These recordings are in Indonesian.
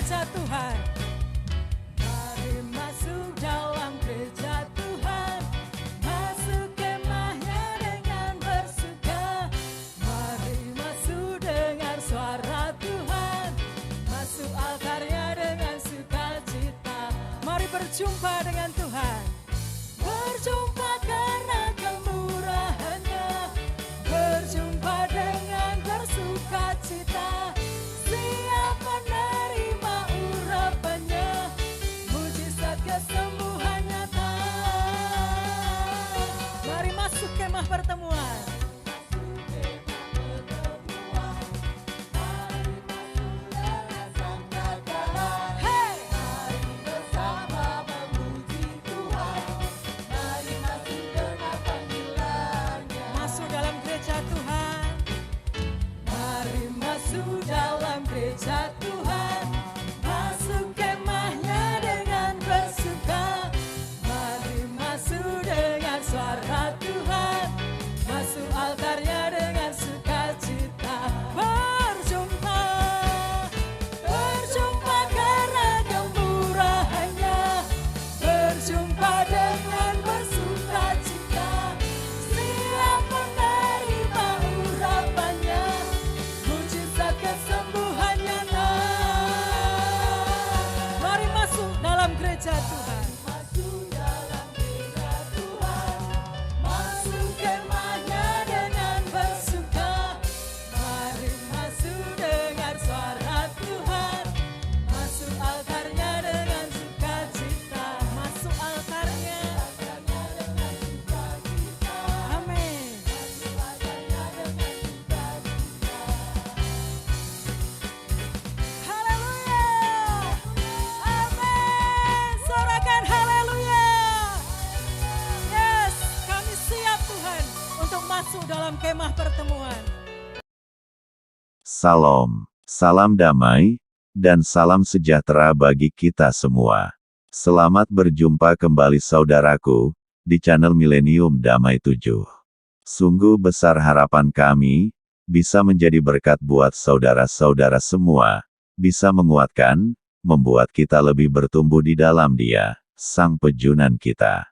gereja Tuhan. Mari masuk dalam gereja Tuhan, masuk kemahnya dengan bersuka. Mari masuk dengar suara Tuhan, masuk altarnya dengan sukacita. Mari berjumpa dengan Tuhan, berjumpa karena kemurahannya, berjumpa dengan bersukacita. Siap menerima urapannya, mujizat kesembuhan nyata. Mari masuk kemah pertemuan. Dalam gereja Tuhan, masuk kemahnya dengan bersuka. Mari masuk dengan suara Tuhan, masuk altarnya dengan sukacita. Berjumpa, berjumpa karena kemurahannya, berjumpa dengan bersukacita. Siap menerima urapannya, kesembuhan nyata. Mari masuk dalam gereja Tuhan, masuk dalam gereja Tuhan, masuk kemahnya dengan bersuka. Mari masuk dengar suara Tuhan, masuk altarnya dengan sukacita. Masuk altarnya dengan sukacita. Amin. Masuk altarnya dengan sukacita. Masuk dalam kemah pertemuan. Salam, salam damai, dan salam sejahtera bagi kita semua. Selamat berjumpa kembali saudaraku, di channel Milenium Damai 7. Sungguh besar harapan kami, bisa menjadi berkat buat saudara-saudara semua, bisa menguatkan, membuat kita lebih bertumbuh di dalam Dia, Sang Pejunan kita.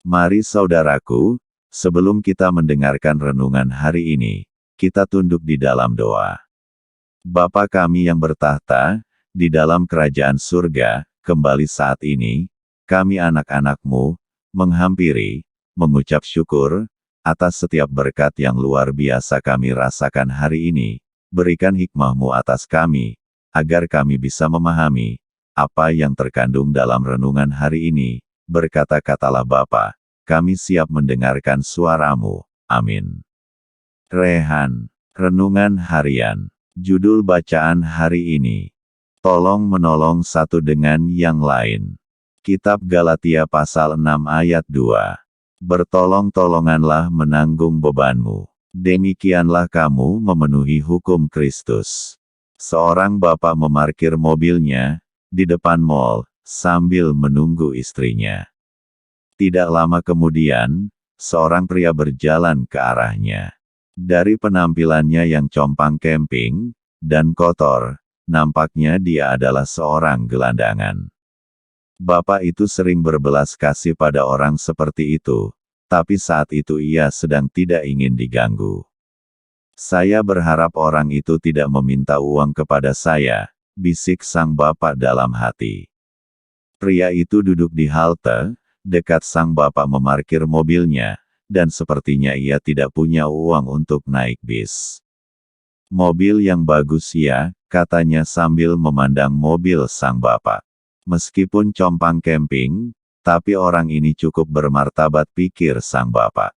Mari saudaraku, sebelum kita mendengarkan renungan hari ini, kita tunduk di dalam doa. Bapa kami yang bertahta, di dalam kerajaan surga, kembali saat ini, kami anak-anak-Mu, menghampiri, mengucap syukur, atas setiap berkat yang luar biasa kami rasakan hari ini. Berikan hikmah-Mu atas kami, agar kami bisa memahami, apa yang terkandung dalam renungan hari ini. Berkata-katalah Bapa, kami siap mendengarkan suara-Mu. Amin. Rehan, Renungan Harian. Judul bacaan hari ini, Tolong menolong satu dengan yang lain. Kitab Galatia pasal 6 ayat 2. Bertolong-tolonganlah menanggung bebanmu. Demikianlah kamu memenuhi hukum Kristus. Seorang bapak memarkir mobilnya di depan mal sambil menunggu istrinya. Tidak lama kemudian, seorang pria berjalan ke arahnya. Dari penampilannya yang compang camping dan kotor, nampaknya dia adalah seorang gelandangan. Bapak itu sering berbelas kasih pada orang seperti itu, tapi saat itu ia sedang tidak ingin diganggu. Saya berharap orang itu tidak meminta uang kepada saya, bisik sang bapak dalam hati. Pria itu duduk di halte dekat sang bapak memarkir mobilnya, dan sepertinya ia tidak punya uang untuk naik bis. Mobil yang bagus ya, katanya sambil memandang mobil sang bapak. Meskipun compang camping, tapi orang ini cukup bermartabat, pikir sang bapak.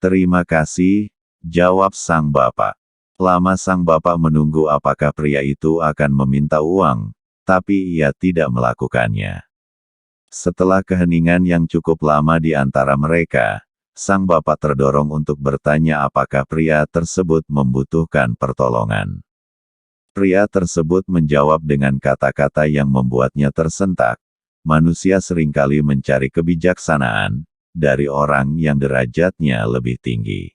Terima kasih, jawab sang bapak. Lama sang bapak menunggu apakah pria itu akan meminta uang, tapi ia tidak melakukannya. Setelah keheningan yang cukup lama di antara mereka, sang bapak terdorong untuk bertanya apakah pria tersebut membutuhkan pertolongan. Pria tersebut menjawab dengan kata-kata yang membuatnya tersentak. Manusia seringkali mencari kebijaksanaan dari orang yang derajatnya lebih tinggi.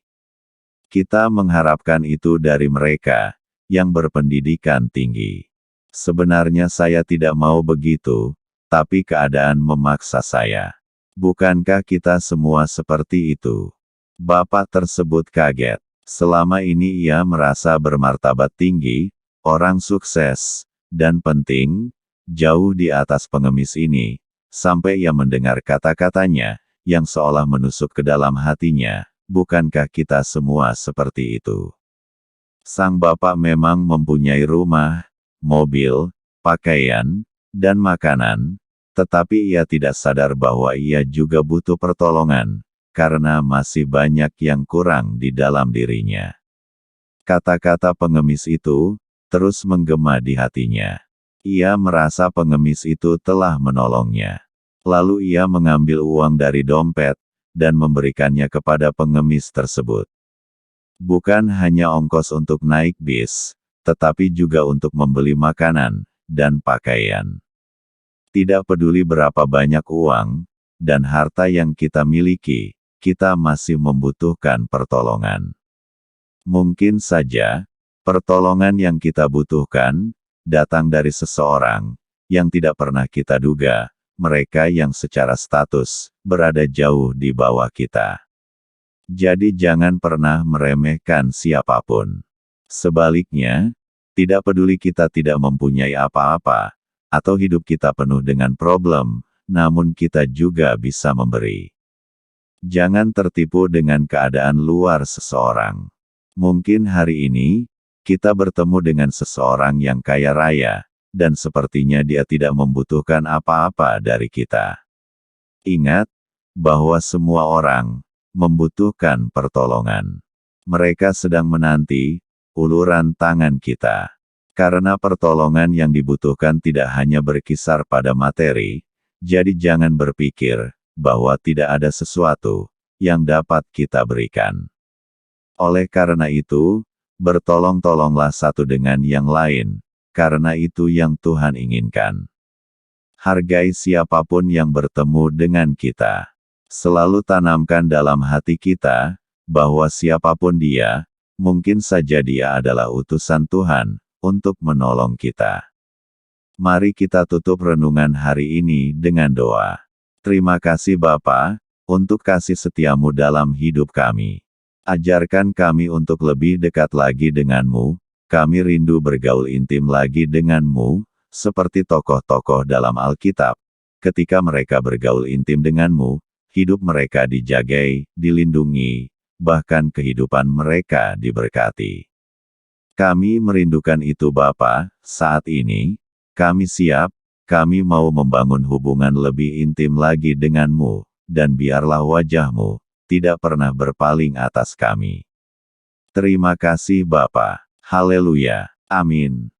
Kita mengharapkan itu dari mereka yang berpendidikan tinggi. Sebenarnya saya tidak mau begitu, tapi keadaan memaksa saya. Bukankah kita semua seperti itu? Bapak tersebut kaget. Selama ini ia merasa bermartabat tinggi, orang sukses, dan penting, jauh di atas pengemis ini, sampai ia mendengar kata-katanya, yang seolah menusuk ke dalam hatinya. Bukankah kita semua seperti itu? Sang bapak memang mempunyai rumah, mobil, pakaian, dan makanan, tetapi ia tidak sadar bahwa ia juga butuh pertolongan, karena masih banyak yang kurang di dalam dirinya. Kata-kata pengemis itu terus menggema di hatinya. Ia merasa pengemis itu telah menolongnya. Lalu ia mengambil uang dari dompet dan memberikannya kepada pengemis tersebut. Bukan hanya ongkos untuk naik bis, tetapi juga untuk membeli makanan dan pakaian. Tidak peduli berapa banyak uang dan harta yang kita miliki, kita masih membutuhkan pertolongan. Mungkin saja, pertolongan yang kita butuhkan datang dari seseorang yang tidak pernah kita duga, mereka yang secara status berada jauh di bawah kita. Jadi jangan pernah meremehkan siapapun. Sebaliknya, tidak peduli kita tidak mempunyai apa-apa, atau hidup kita penuh dengan problem, namun kita juga bisa memberi. Jangan tertipu dengan keadaan luar seseorang. Mungkin hari ini, kita bertemu dengan seseorang yang kaya raya, dan sepertinya dia tidak membutuhkan apa-apa dari kita. Ingat, bahwa semua orang membutuhkan pertolongan. Mereka sedang menanti uluran tangan kita. Karena pertolongan yang dibutuhkan tidak hanya berkisar pada materi, jadi jangan berpikir bahwa tidak ada sesuatu yang dapat kita berikan. Oleh karena itu, bertolong-tolonglah satu dengan yang lain, karena itu yang Tuhan inginkan. Hargai siapapun yang bertemu dengan kita. Selalu tanamkan dalam hati kita, bahwa siapapun dia, mungkin saja dia adalah utusan Tuhan, untuk menolong kita. Mari kita tutup renungan hari ini dengan doa. Terima kasih Bapa, untuk kasih setiamu dalam hidup kami. Ajarkan kami untuk lebih dekat lagi denganmu, kami rindu bergaul intim lagi denganmu, seperti tokoh-tokoh dalam Alkitab. Ketika mereka bergaul intim denganmu, hidup mereka dijagai, dilindungi, bahkan kehidupan mereka diberkati. Kami merindukan itu Bapa, saat ini, kami siap, kami mau membangun hubungan lebih intim lagi denganmu, dan biarlah wajahmu tidak pernah berpaling atas kami. Terima kasih Bapa. Haleluya. Amin.